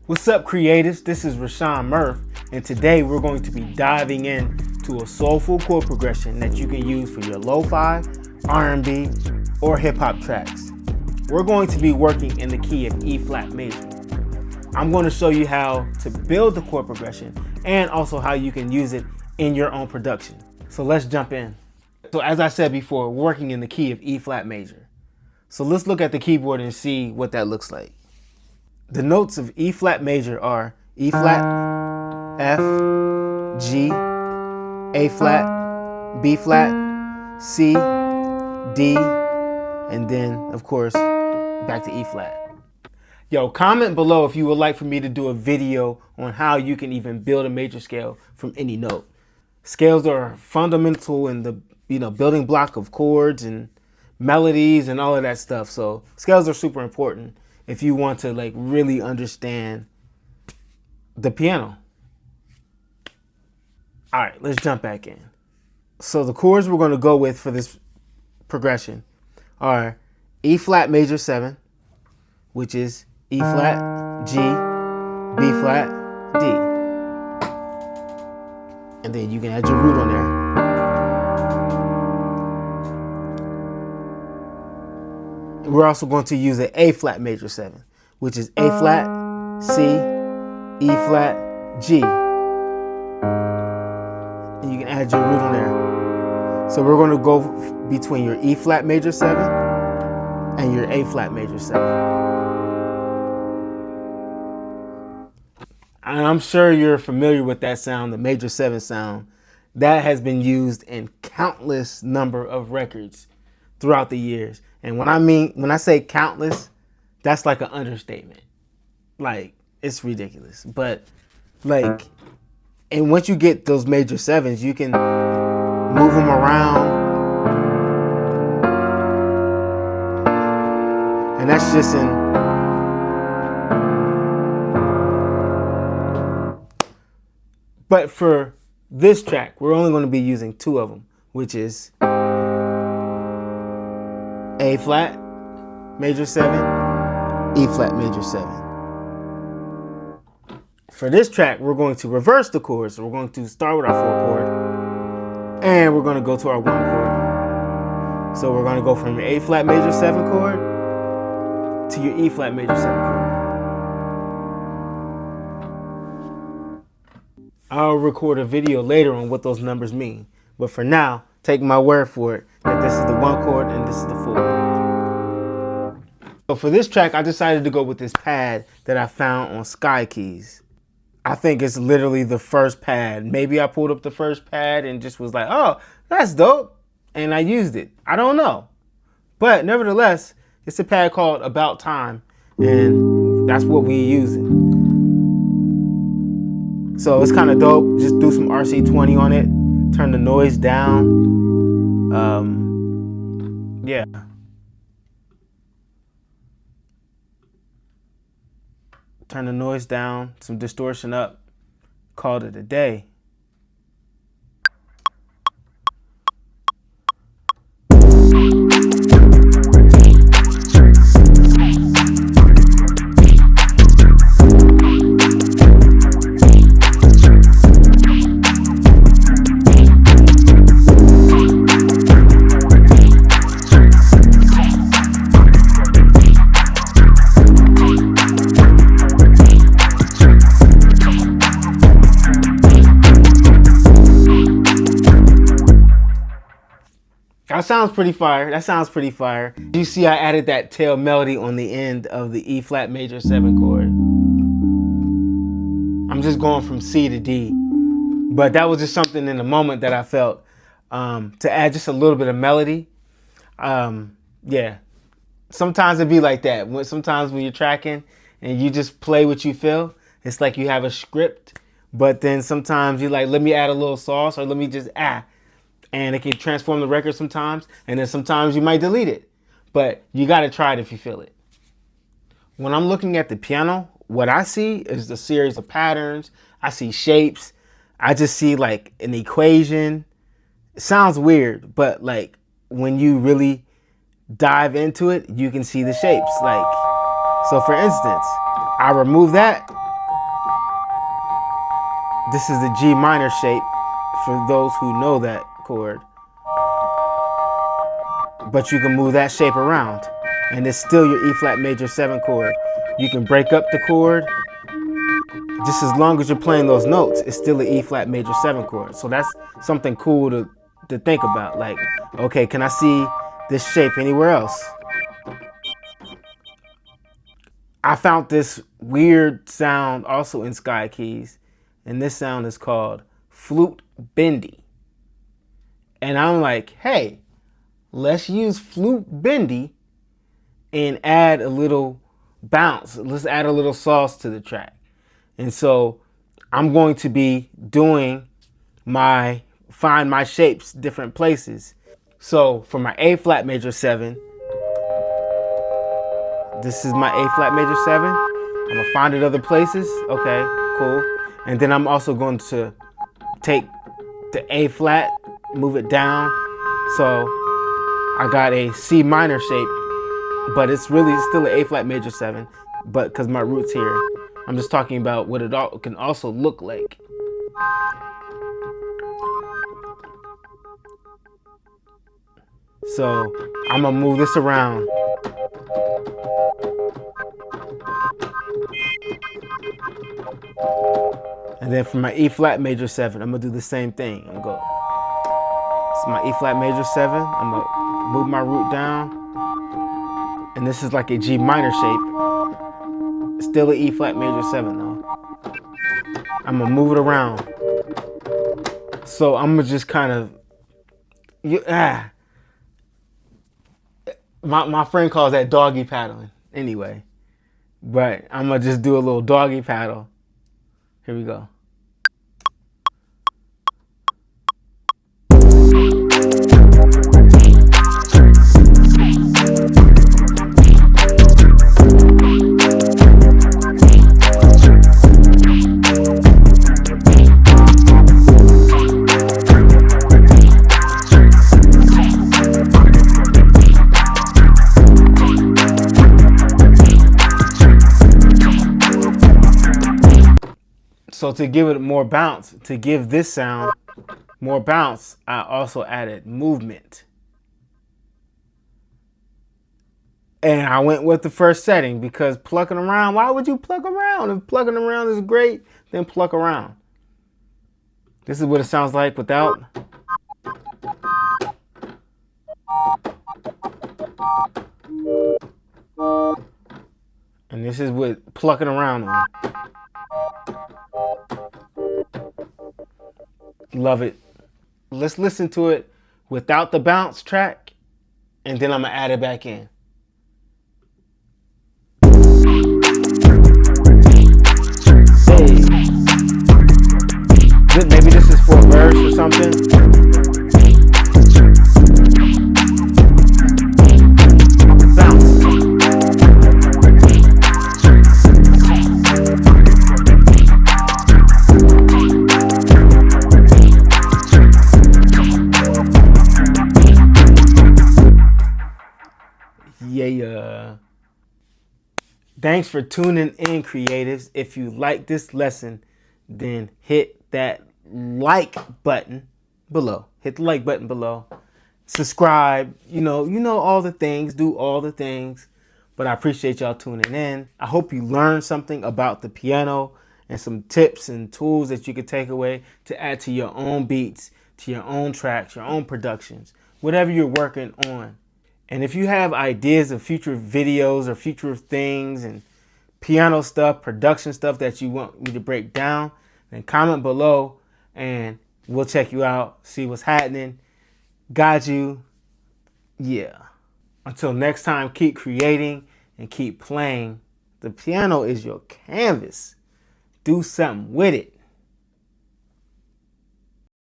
What's up, creatives? This is Rashawn Murph, and today we're going to be diving into a soulful chord progression that you can use for your lo-fi, R&B, or hip-hop tracks. We're going to be working in the key of E flat major. I'm going to show you how to build the chord progression and also how you can use it in your own production. So let's jump in. So as I said before, we're working in the key of E flat major. So let's look at the keyboard and see what that looks like. The notes of E flat major are E flat, F, G, A flat, B flat, C, D, and then of course back to E flat. Yo, comment below if you would like for me to do a video on how you can even build a major scale from any note. Scales are fundamental in the building block of chords and melodies and all of that stuff. So scales are super important if you want to like really understand the piano. All right, let's jump back in. So the chords we're going to go with for this progression are E flat major 7, which is E flat, G, B flat, D. And then you can add your root on there. We're also going to use an A flat major 7, which is A flat, C, E flat, G. And you can add your root on there. So we're going to go between your E flat major 7 and your A flat major 7. And I'm sure you're familiar with that sound, the major 7 sound. That has been used in countless number of records throughout the years. And when I say countless, that's like an understatement. Like, it's ridiculous. But like, and once you get those major 7s, you can move them around. And that's just in, but for this track, we're only going to be using 2 of them, which is A flat major 7, E flat major 7. For this track, we're going to reverse the chords. So we're going to start with our 4 chord, and we're going to go to our 1 chord. So we're going to go from your A flat major 7 chord to your E flat major 7 chord. I'll record a video later on what those numbers mean. But for now, take my word for it that this is the 1 chord and this is the 4. So for this track, I decided to go with this pad that I found on Sky Keys. I think it's literally the first pad. Maybe I pulled up the first pad and just was like, oh, that's dope. And I used it. I don't know. But nevertheless, it's a pad called About Time. And that's what we using. So it's kind of dope. Just do some RC20 on it. Turn the noise down. Yeah. Turn the noise down, some distortion up. Called it a day. That sounds pretty fire. That sounds pretty fire. You see I added that tail melody on the end of the E flat major 7 chord. I'm just going from C to D. But that was just something in the moment that I felt to add just a little bit of melody. Yeah. Sometimes it'd be like that. Sometimes when you're tracking and you just play what you feel, it's like you have a script. But then sometimes you're like, let me add a little sauce, or let me just and it can transform the record sometimes, and then sometimes you might delete it. But you got to try it if you feel it. When I'm looking at the piano, what I see is a series of patterns. I see shapes. I just see like an equation. It sounds weird, but like when you really dive into it, you can see the shapes. Like, so for instance, I remove that. This is the G minor shape for those who know that chord. But you can move that shape around and it's still your E flat major 7 chord. You can break up the chord. Just as long as you're playing those notes, it's still an E flat major 7 chord. So that's something cool to think about. Like, okay, can I see this shape anywhere else? I found this weird sound also in Sky Keys, and this sound is called flute bendy. And I'm like, hey, let's use flute bendy and add a little bounce. Let's add a little sauce to the track. And so I'm going to be doing find my shapes different places. So for my A flat major 7, this is my A flat major 7. I'm gonna find it other places. Okay, cool. And then I'm also going to take the A flat, move it down. So I got a C minor shape, but it's really still an A flat major 7, but because my root's here. I'm just talking about what it all can also look like. So I'm gonna move this around. And then for my E flat major 7, I'm gonna do the same thing. I'm gonna go. It's my E flat major 7. I'm gonna move my root down. And this is like a G minor shape. Still an E flat major 7 though. I'm gonna move it around. So I'm gonna just kind of, my friend calls that doggy paddling. Anyway, but I'm gonna just do a little doggy paddle. Here we go. So to give it more bounce, to give this sound more bounce, I also added movement. And I went with the first setting because plucking around, why would you pluck around? If plucking around is great, then pluck around. This is what it sounds like without. And this is what plucking around on. Love it. Let's listen to it without the bounce track, and then I'm gonna add it back in. Hey. Maybe this is for a verse or something. Bounce. Yeah. Thanks for tuning in, creatives. If you like this lesson, then hit that like button below. Hit the like button below. Subscribe. You know all the things. Do all the things. But I appreciate y'all tuning in. I hope you learned something about the piano and some tips and tools that you could take away to add to your own beats, to your own tracks, your own productions, whatever you're working on. And if you have ideas of future videos or future things and piano stuff, production stuff that you want me to break down, then comment below and we'll check you out, see what's happening. Got you. Yeah. Until next time, keep creating and keep playing. The piano is your canvas. Do something with it.